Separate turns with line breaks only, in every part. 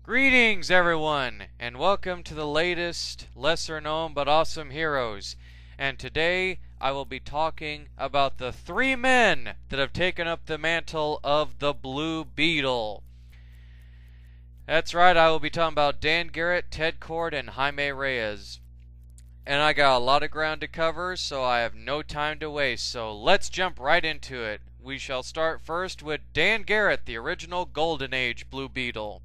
Greetings, everyone, and welcome to the latest lesser known but awesome heroes. And today I will be talking about the three men that have taken up the mantle of the Blue Beetle. That's right, I will be talking about Dan Garrett, Ted Kord, and Jaime Reyes. And I got a lot of ground to cover, so I have no time to waste, so let's jump right into it. We shall start first with Dan Garrett, the original Golden Age Blue Beetle.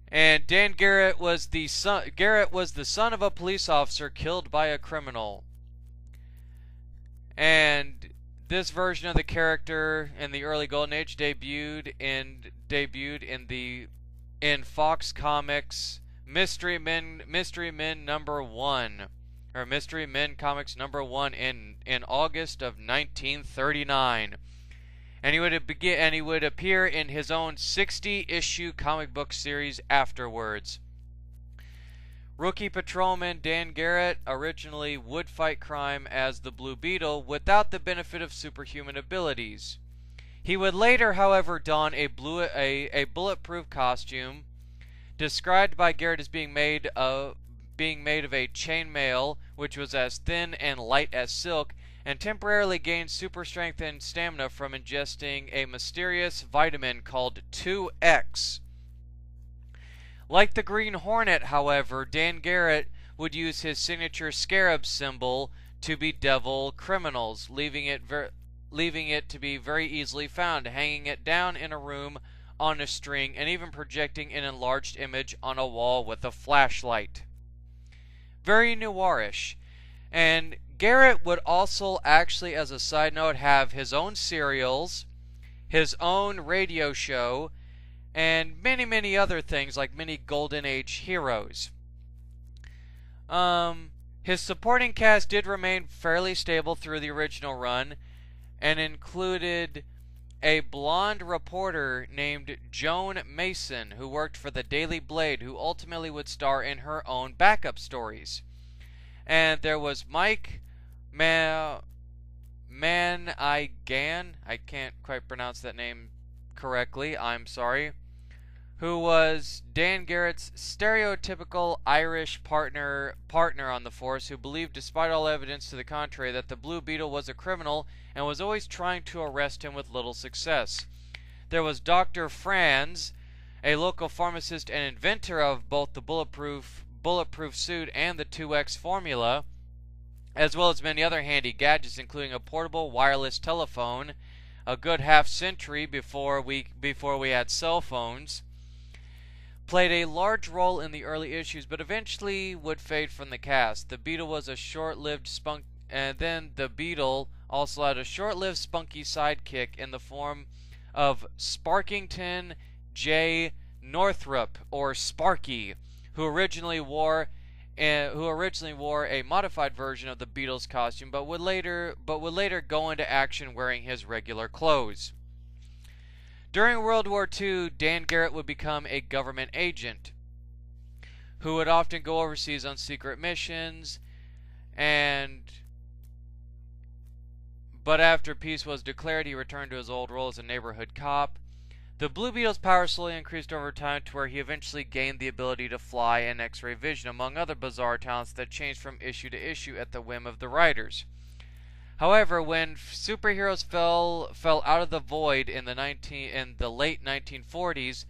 And Dan Garrett was the son of a police officer killed by a criminal. And this version of the character in the early Golden Age debuted in Fox Comics Mystery Men #1, or Mystery Men Comics #1 in August of 1939. And he would appear in his own 60-issue comic book series afterwards. Rookie patrolman Dan Garrett originally would fight crime as the Blue Beetle without the benefit of superhuman abilities. He would later, however, don a bulletproof costume, described by Garrett as being made of a chainmail, which was as thin and light as silk, and temporarily gained super strength and stamina from ingesting a mysterious vitamin called 2X. Like the Green Hornet, however, Dan Garrett would use his signature scarab symbol to bedevil criminals, leaving it to be very easily found, hanging it down in a room on a string, and even projecting an enlarged image on a wall with a flashlight. Very noirish. And Garrett would also actually, as a side note, have his own serials, his own radio show, and many, many other things like many Golden Age heroes. His supporting cast did remain fairly stable through the original run, and included a blonde reporter named Joan Mason, who worked for the Daily Blade, who ultimately would star in her own backup stories. And there was Mike Manigan, I can't quite pronounce that name correctly, I'm sorry, who was Dan Garrett's stereotypical Irish partner on the force, who believed, despite all evidence to the contrary, that the Blue Beetle was a criminal and was always trying to arrest him with little success. There was Dr. Franz, a local pharmacist and inventor of both the bulletproof suit and the 2X formula, as well as many other handy gadgets, including a portable wireless telephone, a good half-century before we had cell phones. Played a large role in the early issues, but eventually would fade from the cast. The Beetle was a short-lived the Beetle also had a short-lived spunky sidekick in the form of Sparkington J. Northrup, or Sparky, who originally wore a modified version of the Beetle's costume, but would later go into action wearing his regular clothes. During World War II, Dan Garrett would become a government agent who would often go overseas on secret missions, but after peace was declared, he returned to his old role as a neighborhood cop. The Blue Beetle's power slowly increased over time to where he eventually gained the ability to fly and X-ray vision, among other bizarre talents that changed from issue to issue at the whim of the writers. However, when superheroes fell out of the void in the late 1940s,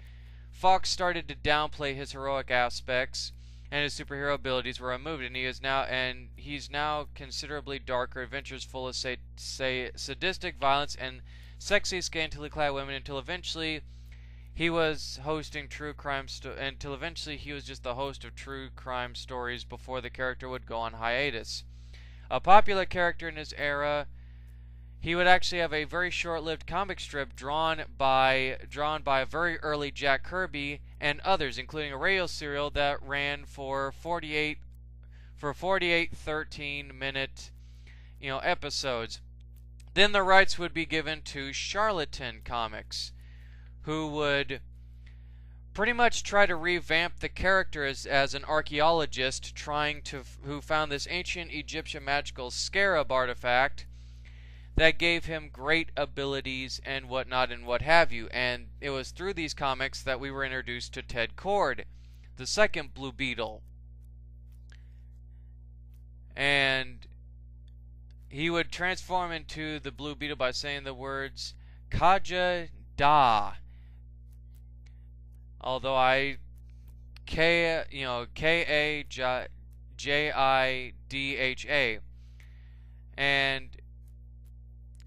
Fox started to downplay his heroic aspects, and his superhero abilities were removed, and he's now considerably darker adventures full of sadistic violence and sexy, scantily clad women, until eventually he was just the host of true crime stories before the character would go on hiatus. A popular character in his era, he would actually have a very short-lived comic strip drawn by a very early Jack Kirby and others, including a radio serial that ran for 48 13-minute episodes. Then the rights would be given to Charlatan Comics, who would pretty much try to revamp the character as an archaeologist who found this ancient Egyptian magical scarab artifact that gave him great abilities and whatnot and what have you. And it was through these comics that we were introduced to Ted Kord, the second Blue Beetle. And he would transform into the Blue Beetle by saying the words Kaja Da. Although Kajidha. And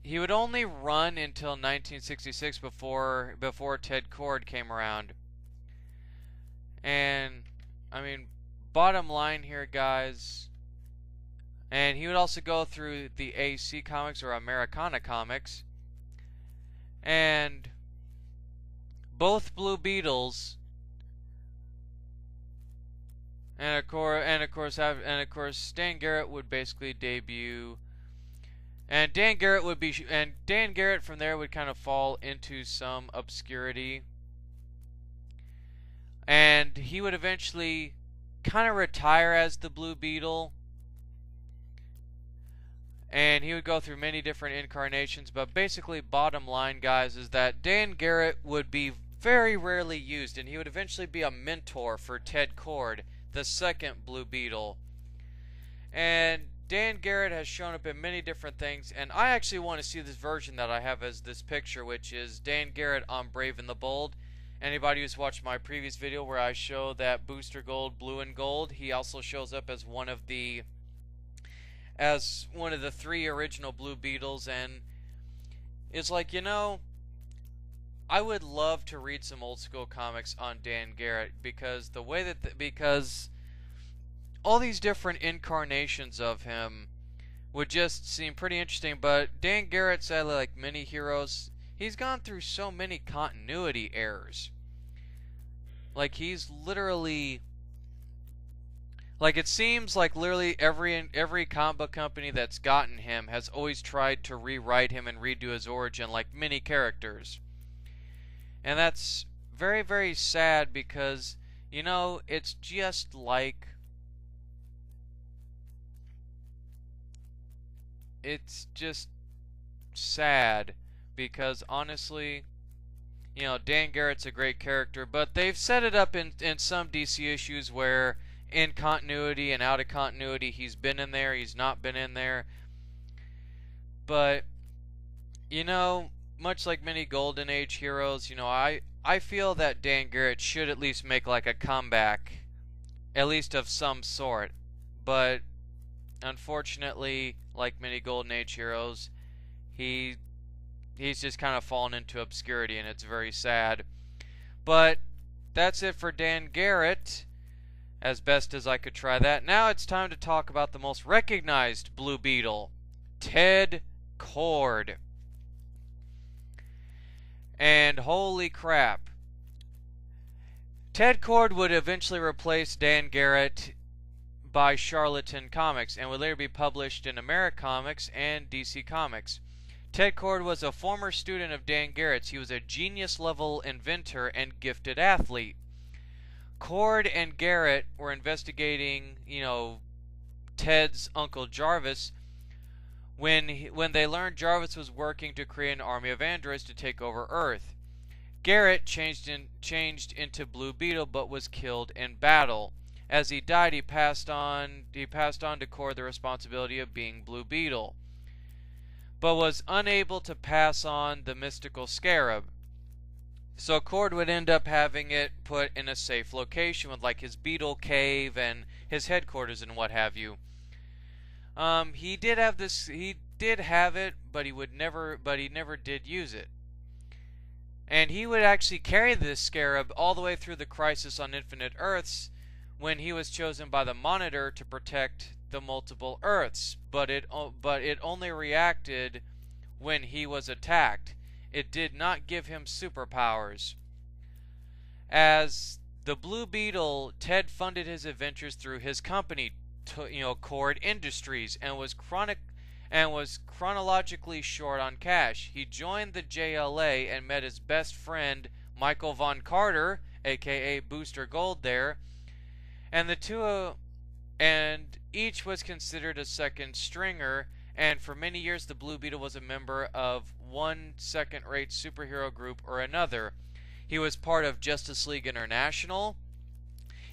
he would only run until 1966 before Ted Kord came around. And I mean, bottom line here, guys. And he would also go through the AC comics or Americana comics. And both Blue Beetles, and of course, Dan Garrett would basically debut. And Dan Garrett from there would kind of fall into some obscurity. And he would eventually kind of retire as the Blue Beetle. And he would go through many different incarnations. But basically, bottom line, guys, is that Dan Garrett would be very rarely used. And he would eventually be a mentor for Ted Kord, the second Blue Beetle. And Dan Garrett has shown up in many different things, and I actually want to see this version that I have as this picture, which is Dan Garrett on Brave and the Bold. Anybody who's watched my previous video where I show that Booster Gold, Blue and Gold, he also shows up as one of the 3 original Blue Beetles, and it's like, you know, I would love to read some old school comics on Dan Garrett, because the way that because all these different incarnations of him would just seem pretty interesting. But Dan Garrett, sadly, like many heroes, he's gone through so many continuity errors. Like, he's literally, like, it seems like literally every comic book company that's gotten him has always tried to rewrite him and redo his origin, like many characters. And that's very, very sad, because, you know, it's just like, it's just sad, because honestly, you know, Dan Garrett's a great character, but they've set it up in some DC issues where in continuity and out of continuity he's been in there, he's not been in there. But, you know, much like many Golden Age heroes, you know, I feel that Dan Garrett should at least make like a comeback, at least of some sort. But unfortunately, like many Golden Age heroes, he's just kind of fallen into obscurity, and it's very sad. But that's it for Dan Garrett, as best as I could try that. Now it's time to talk about the most recognized Blue Beetle, Ted Kord. And holy crap, Ted Kord would eventually replace Dan Garrett by Charlatan Comics, and would later be published in Americomics and DC Comics. Ted Kord was a former student of Dan Garrett's. He was a genius-level inventor and gifted athlete. Kord and Garrett were investigating, you know, Ted's uncle Jarvis when they learned Jarvis was working to create an army of androids to take over Earth. Garrett changed into Blue Beetle, but was killed in battle. As he died, he passed on to Kord the responsibility of being Blue Beetle, but was unable to pass on the mystical scarab. So Kord would end up having it put in a safe location with like his beetle cave and his headquarters and what have you. He did have it, but he never did use it. And he would actually carry this scarab all the way through the Crisis on Infinite Earths, when he was chosen by the Monitor to protect the multiple Earths, but it only reacted when he was attacked. It did not give him superpowers. As the Blue Beetle, Ted funded his adventures through his company, Kord Industries, and was chronologically short on cash. He joined the JLA and met his best friend Michael Von Carter, aka Booster Gold, there. And each was considered a second stringer, and for many years the Blue Beetle was a member of one second-rate superhero group or another. He was part of Justice League International.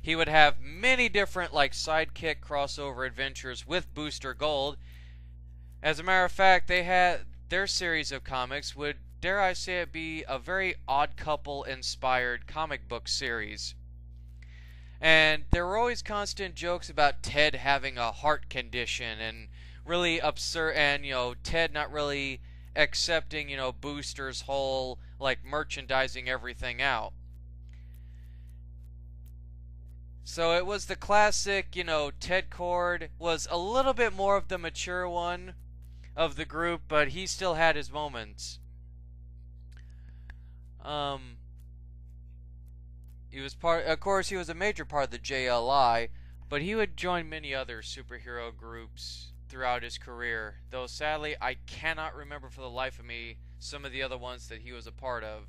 He would have many different sidekick crossover adventures with Booster Gold. As a matter of fact, they had their series of comics would, dare I say it, be a very Odd Couple inspired comic book series. And there were always constant jokes about Ted having a heart condition and really absurd, and Ted not really accepting Booster's whole merchandising everything out. So it was the classic, Ted Kord was a little bit more of the mature one of the group, but he still had his moments. He was of course, he was a major part of the JLI, but he would join many other superhero groups throughout his career, though sadly I cannot remember for the life of me some of the other ones that he was a part of.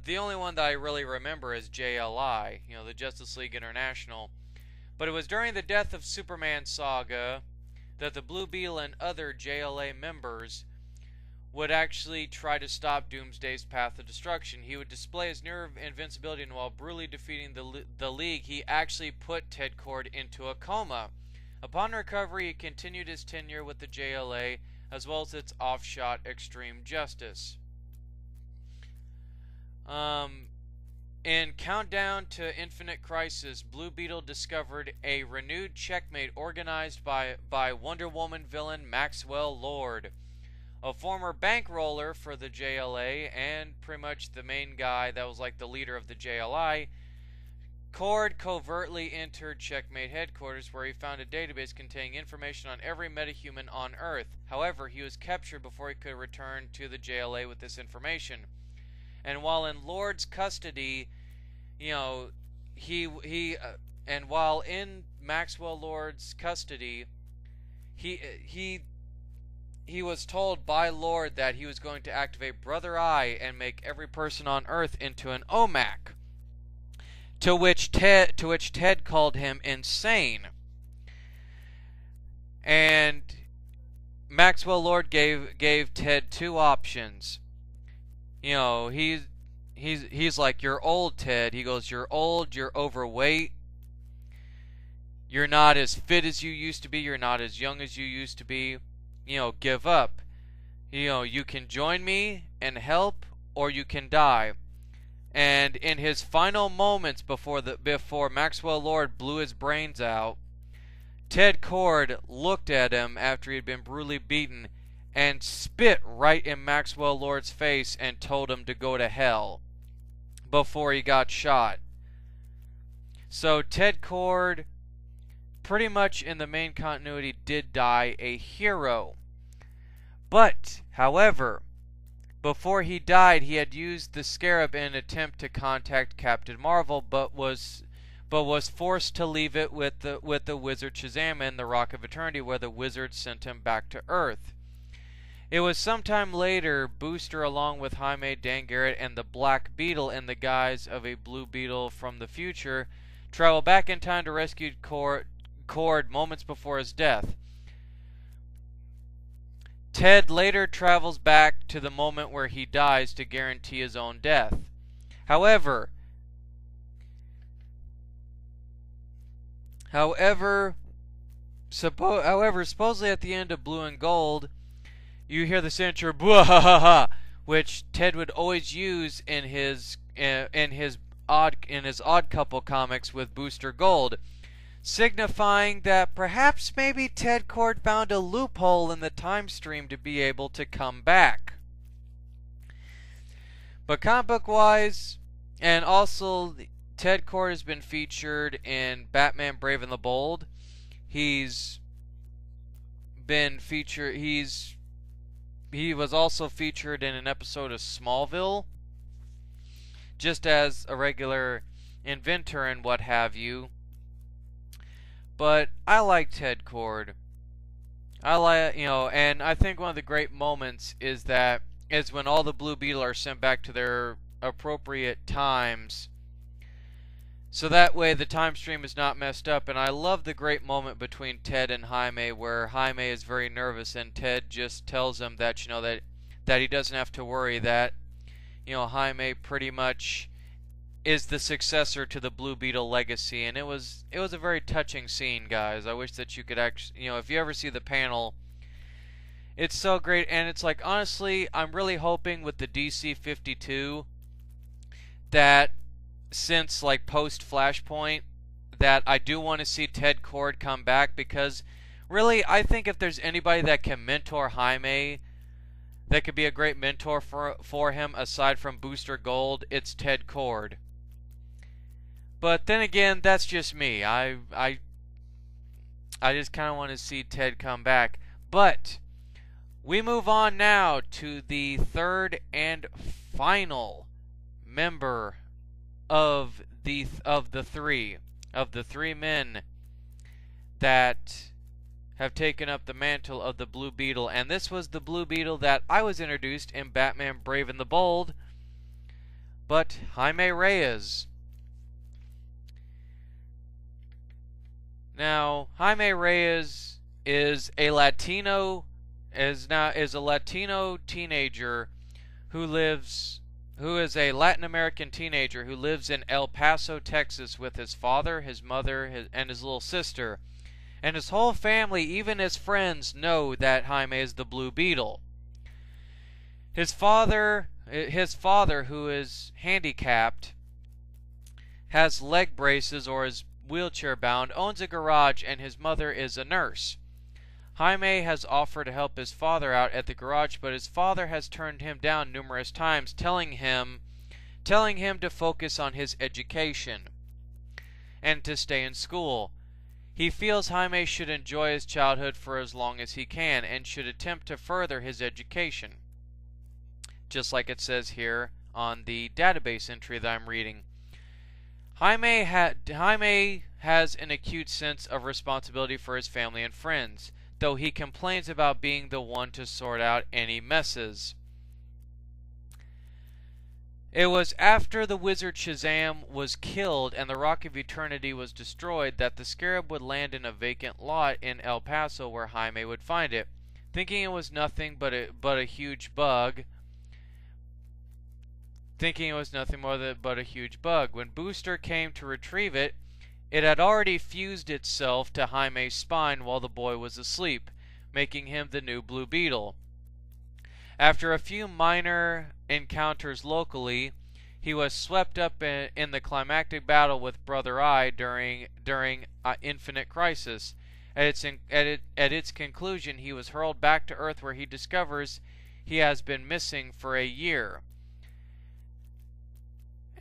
The only one that I really remember is JLI, the Justice League International. But it was during the Death of Superman saga that the Blue Beetle and other JLA members would actually try to stop Doomsday's path of destruction. He would display his near invincibility, and while brutally defeating the League, he actually put Ted Kord into a coma. Upon recovery, he continued his tenure with the JLA, as well as its offshoot Extreme Justice. In Countdown to Infinite Crisis, Blue Beetle discovered a renewed checkmate organized by Wonder Woman villain Maxwell Lord, a former bankroller for the JLA and pretty much the main guy that was the leader of the JLI. Kord covertly entered Checkmate headquarters, where he found a database containing information on every metahuman on Earth. However, he was captured before he could return to the JLA with this information. And while in Lord's custody, and while in Maxwell Lord's custody, he was told by Lord that he was going to activate Brother Eye and make every person on Earth into an OMAC. To which Ted called him insane. And Maxwell Lord gave Ted two options. He's like, "You're old, Ted." He goes, "You're old, you're overweight, you're not as fit as you used to be, you're not as young as you used to be. Give up. You can join me and help, or you can die." And in his final moments before Maxwell Lord blew his brains out, Ted Kord looked at him after he had been brutally beaten and spit right in Maxwell Lord's face and told him to go to hell before he got shot. So Ted Kord, pretty much in the main continuity, did die a hero. But, however, before he died, he had used the Scarab in an attempt to contact Captain Marvel, but was forced to leave it with the Wizard Shazam and the Rock of Eternity, where the Wizard sent him back to Earth. It was sometime later, Booster, along with Jaime, Dan Garrett, and the Black Beetle in the guise of a Blue Beetle from the future, travel back in time to rescue Kord moments before his death. Ted later travels back to the moment where he dies to guarantee his own death. However, supposedly at the end of Blue and Gold, you hear the signature "bwahaha," which Ted would always use in his Odd Couple comics with Booster Gold, signifying that perhaps maybe Ted Kord found a loophole in the time stream to be able to come back. But comic book wise, and also Ted Kord has been featured in Batman Brave and the Bold. He's been featured. He was also featured in an episode of Smallville, just as a regular inventor and what have you. But I like Ted Kord. And I think one of the great moments is when all the Blue Beetle are sent back to their appropriate times. So that way the time stream is not messed up. And I love the great moment between Ted and Jaime where Jaime is very nervous and Ted just tells him that, that he doesn't have to worry, that, Jaime pretty much is the successor to the Blue Beetle legacy. And it was a very touching scene, guys. I wish that you could actually, if you ever see the panel, it's so great. And it's like, honestly, I'm really hoping with the DC 52 that since like post Flashpoint that I do want to see Ted Kord come back, because really I think if there's anybody that can mentor Jaime, that could be a great mentor for him aside from Booster Gold, it's Ted Kord. But then again, that's just me. I just kind of want to see Ted come back. But we move on now to the third and final member of the three men that have taken up the mantle of the Blue Beetle. And this was the Blue Beetle that I was introduced in Batman Brave and the Bold, but Jaime Reyes. Now, Jaime Reyes is a Latino teenager who is a Latin American teenager who lives in El Paso, Texas with his father, his mother, and his little sister. And his whole family, even his friends, know that Jaime is the Blue Beetle. His father, who is handicapped, has leg braces or is wheelchair bound, owns a garage, and his mother is a nurse. Jaime has offered to help his father out at the garage, but his father has turned him down numerous times, telling him to focus on his education and to stay in school. He feels Jaime should enjoy his childhood for as long as he can and should attempt to further his education, just like it says here on the database entry that I'm reading. Jaime has an acute sense of responsibility for his family and friends, though he complains about being the one to sort out any messes. It was after the wizard Shazam was killed and the Rock of Eternity was destroyed that the Scarab would land in a vacant lot in El Paso where Jaime would find it, thinking it was nothing but a huge bug. When Booster came to retrieve it, it had already fused itself to Jaime's spine while the boy was asleep, making him the new Blue Beetle. After a few minor encounters locally, he was swept up in the climactic battle with Brother Eye during Infinite Crisis. At its conclusion, he was hurled back to Earth, where he discovers he has been missing for a year.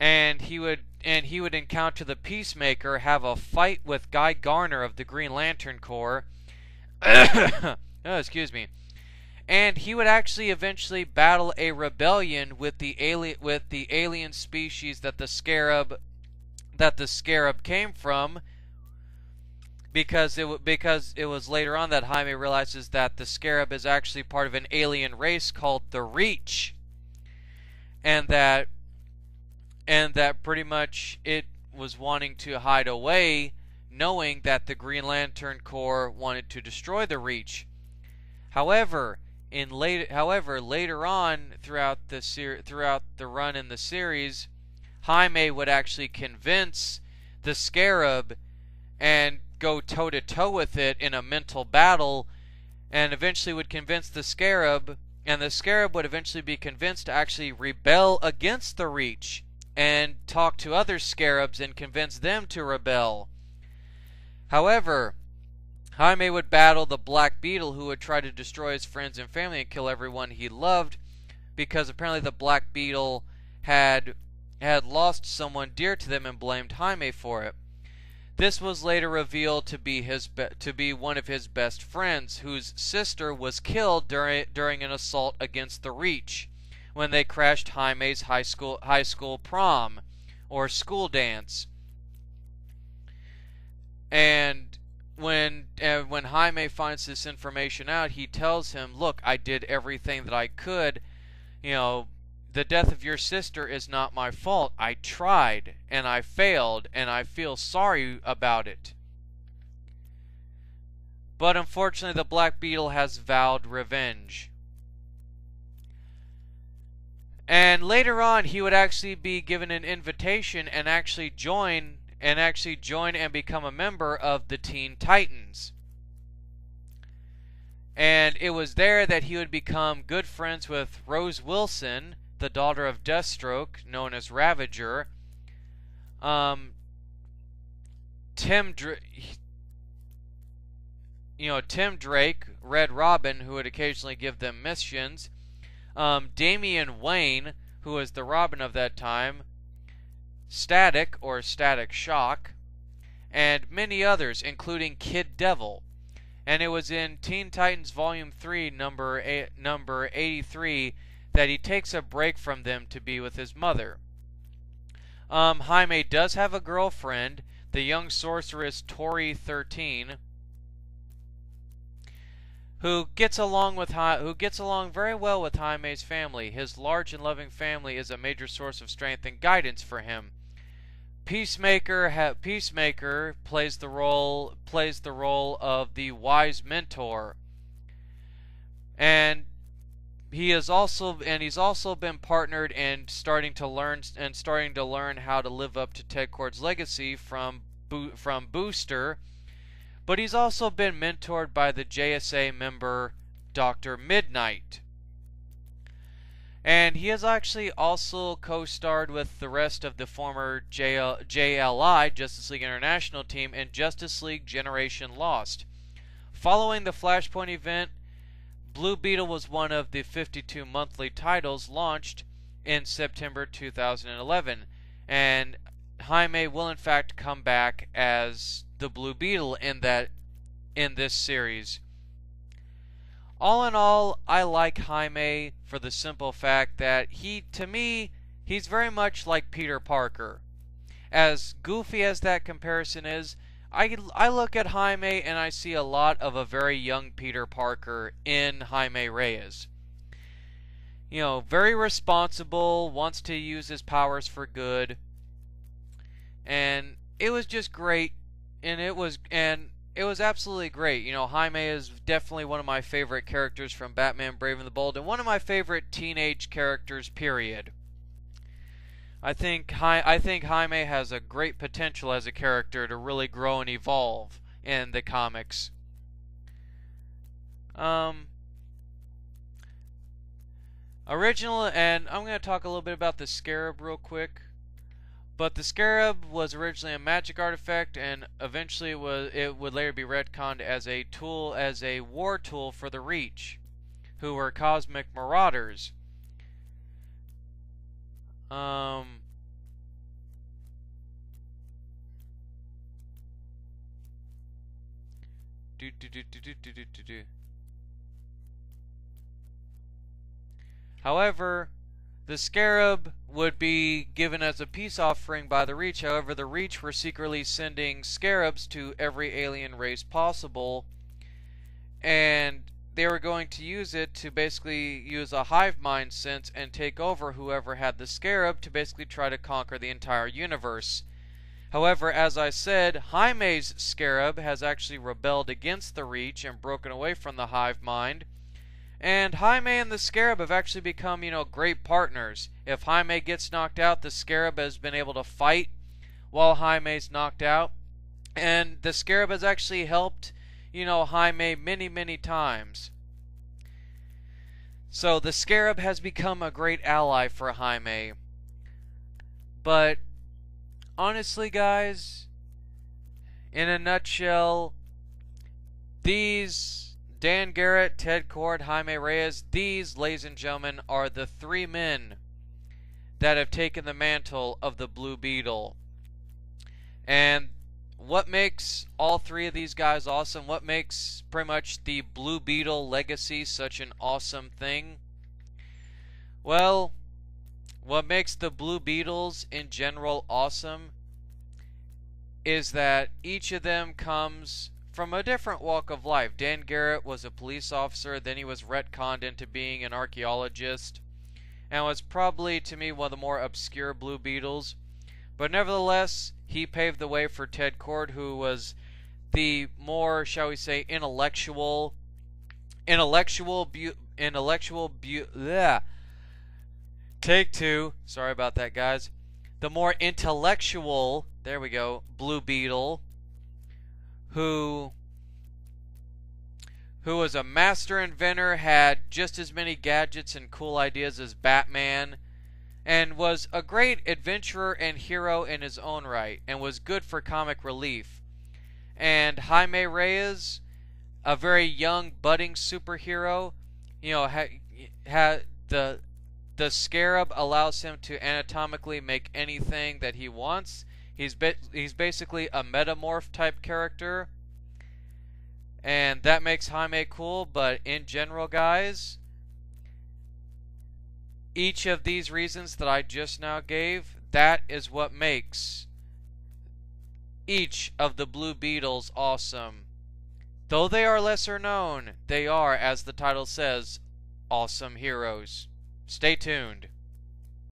And he would encounter the Peacemaker, have a fight with Guy Garner of the Green Lantern Corps. Oh, excuse me. And he would actually eventually battle a rebellion with the alien species that the Scarab came from, because it was later on that Jaime realizes that the Scarab is actually part of an alien race called the Reach, and that pretty much it was wanting to hide away, knowing that the Green Lantern Corps wanted to destroy the Reach. However, later on throughout the run in the series, Jaime would actually convince the Scarab and go toe-to-toe with it in a mental battle, and eventually would convince the Scarab, and the Scarab would eventually be convinced to actually rebel against the Reach and talk to other Scarabs and convince them to rebel. However, Jaime would battle the Black Beetle, who would try to destroy his friends and family and kill everyone he loved, because apparently the Black Beetle had lost someone dear to them and blamed Jaime for it. This was later revealed to be one of his best friends, whose sister was killed during an assault against the Reach when they crashed Jaime's high school prom or school dance. And when Jaime finds this information out, he tells him, "Look, I did everything that I could. The the death of your sister is not my fault. I tried, and I failed, and I feel sorry about it. But unfortunately, the Black Beetle has vowed revenge. And later on, he would actually be given an invitation and actually join and become a member of the Teen Titans. And it was there that he would become good friends with Rose Wilson, the daughter of Deathstroke, known as Ravager. Tim Drake, Red Robin, who would occasionally give them missions. Damian Wayne, who was the Robin of that time. Static, or Static Shock. And many others, including Kid Devil. And it was in Teen Titans Volume 3, number 83, that he takes a break from them to be with his mother. Jaime does have a girlfriend, the young sorceress Tori 13, who gets along very well with Jaime's family. His large and loving family is a major source of strength and guidance for him. Peacemaker plays the role of the wise mentor, and he's also been partnered in starting to learn how to live up to Ted Kord's legacy from Booster, but he's also been mentored by the JSA member Dr. Midnight. And he has actually also co-starred with the rest of the former JLI, Justice League International team, in Justice League Generation Lost. Following the Flashpoint event, Blue Beetle was one of the 52 monthly titles launched in September 2011, and Jaime will in fact come back as the Blue Beetle in this series. All in all, I like Jaime for the simple fact that to me, he's very much like Peter Parker. As goofy as that comparison is, I look at Jaime and I see a lot of a very young Peter Parker in Jaime Reyes. You know, very responsible, wants to use his powers for good. And it was just great, and it was absolutely great. You know, Jaime is definitely one of my favorite characters from Batman Brave and the Bold, and one of my favorite teenage characters, period. I think Jaime has a great potential as a character to really grow and evolve in the comics. Original, and I'm going to talk a little bit about the Scarab real quick. But the Scarab was originally a magic artifact, and eventually it would later be retconned as a war tool for the Reach, who were cosmic marauders. However, the Scarab would be given as a peace offering by the Reach. However, the Reach were secretly sending Scarabs to every alien race possible, and they were going to use it to basically use a hive mind sense and take over whoever had the Scarab to basically try to conquer the entire universe. However, as I said, Jaime's Scarab has actually rebelled against the Reach and broken away from the hive mind. And Jaime and the Scarab have actually become, great partners. If Jaime gets knocked out, the Scarab has been able to fight while Jaime's knocked out. And the Scarab has actually helped, Jaime many, many times. So the Scarab has become a great ally for Jaime. But honestly, guys, in a nutshell, these Dan Garrett, Ted Kord, Jaime Reyes, these, ladies and gentlemen, are the three men that have taken the mantle of the Blue Beetle. And what makes all three of these guys awesome, what makes pretty much the Blue Beetle legacy such an awesome thing? Well, what makes the Blue Beetles in general awesome is that each of them comes from a different walk of life. Dan Garrett was a police officer, then he was retconned into being an archaeologist, and was probably, to me, one of the more obscure Blue Beetles. But nevertheless, he paved the way for Ted Kord, who was the more, shall we say, Take two. Sorry about that, guys. The more intellectual, there we go, Blue Beetle, who was a master inventor, had just as many gadgets and cool ideas as Batman, and was a great adventurer and hero in his own right, and was good for comic relief. And Jaime Reyes, a very young, budding superhero, you know, the Scarab allows him to anatomically make anything that he wants. He's basically a metamorph type character, and that makes Jaime cool. But in general, guys, each of these reasons that I just now gave, that is what makes each of the Blue Beetles awesome. Though they are lesser known, they are, as the title says, awesome heroes. Stay tuned.